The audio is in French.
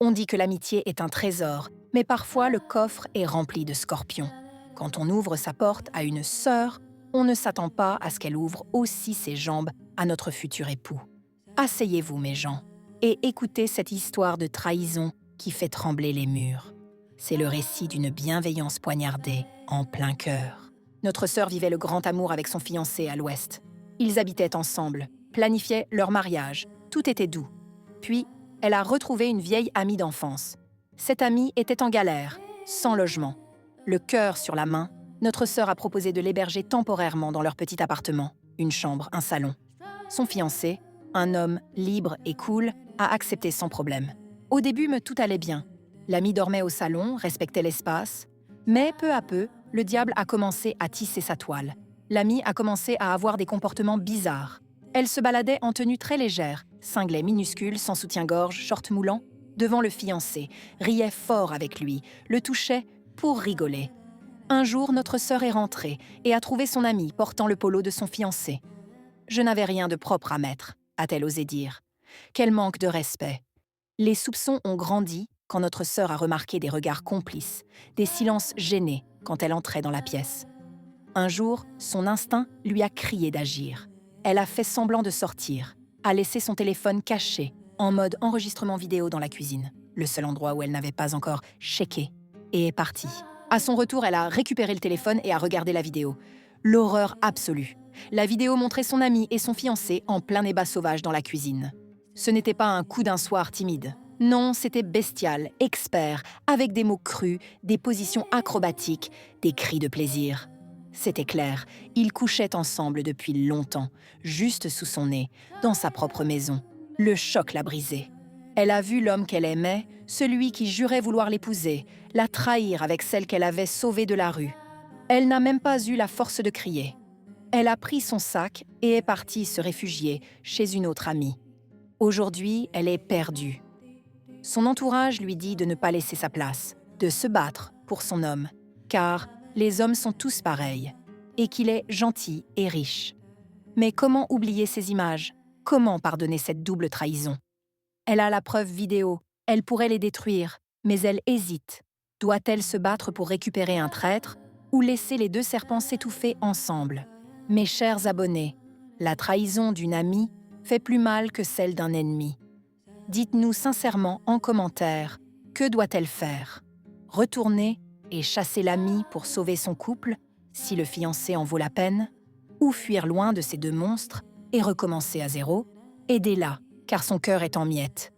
On dit que l'amitié est un trésor, mais parfois le coffre est rempli de scorpions. Quand on ouvre sa porte à une sœur, on ne s'attend pas à ce qu'elle ouvre aussi ses jambes à notre futur époux. Asseyez-vous, mes gens, et écoutez cette histoire de trahison qui fait trembler les murs. C'est le récit d'une bienveillance poignardée en plein cœur. Notre sœur vivait le grand amour avec son fiancé à l'ouest. Ils habitaient ensemble, planifiaient leur mariage, tout était doux. Puis, elle a retrouvé une vieille amie d'enfance. Cette amie était en galère, sans logement. Le cœur sur la main, notre sœur a proposé de l'héberger temporairement dans leur petit appartement, une chambre, un salon. Son fiancé, un homme libre et cool, a accepté sans problème. Au début, tout allait bien. L'amie dormait au salon, respectait l'espace. Mais peu à peu, le diable a commencé à tisser sa toile. L'amie a commencé à avoir des comportements bizarres. Elle se baladait en tenue très légère, cinglet minuscule, sans soutien-gorge, short moulant, devant le fiancé, riait fort avec lui, le touchait pour rigoler. Un jour, notre sœur est rentrée et a trouvé son amie portant le polo de son fiancé. « Je n'avais rien de propre à mettre », a-t-elle osé dire. Quel manque de respect. Les soupçons ont grandi quand notre sœur a remarqué des regards complices, des silences gênés quand elle entrait dans la pièce. Un jour, son instinct lui a crié d'agir. Elle a fait semblant de sortir, a laissé son téléphone caché, en mode enregistrement vidéo dans la cuisine, le seul endroit où elle n'avait pas encore checké, et est partie. À son retour, elle a récupéré le téléphone et a regardé la vidéo. L'horreur absolue. La vidéo montrait son ami et son fiancé en plein débat sauvage dans la cuisine. Ce n'était pas un coup d'un soir timide. Non, c'était bestial, expert, avec des mots crus, des positions acrobatiques, des cris de plaisir. C'était clair, ils couchaient ensemble depuis longtemps, juste sous son nez, dans sa propre maison. Le choc l'a brisée. Elle a vu l'homme qu'elle aimait, celui qui jurait vouloir l'épouser, la trahir avec celle qu'elle avait sauvée de la rue. Elle n'a même pas eu la force de crier. Elle a pris son sac et est partie se réfugier chez une autre amie. Aujourd'hui, elle est perdue. Son entourage lui dit de ne pas laisser sa place, de se battre pour son homme, car les hommes sont tous pareils, et qu'il est gentil et riche. Mais comment oublier ces images? Comment pardonner cette double trahison? Elle a la preuve vidéo, elle pourrait les détruire, mais elle hésite. Doit-elle se battre pour récupérer un traître ou laisser les deux serpents s'étouffer ensemble? Mes chers abonnés, la trahison d'une amie fait plus mal que celle d'un ennemi. Dites-nous sincèrement en commentaire, que doit-elle faire? Retourner et chasser l'ami pour sauver son couple, si le fiancé en vaut la peine? Ou fuir loin de ces deux monstres et recommencer à zéro? Aidez-la, car son cœur est en miettes.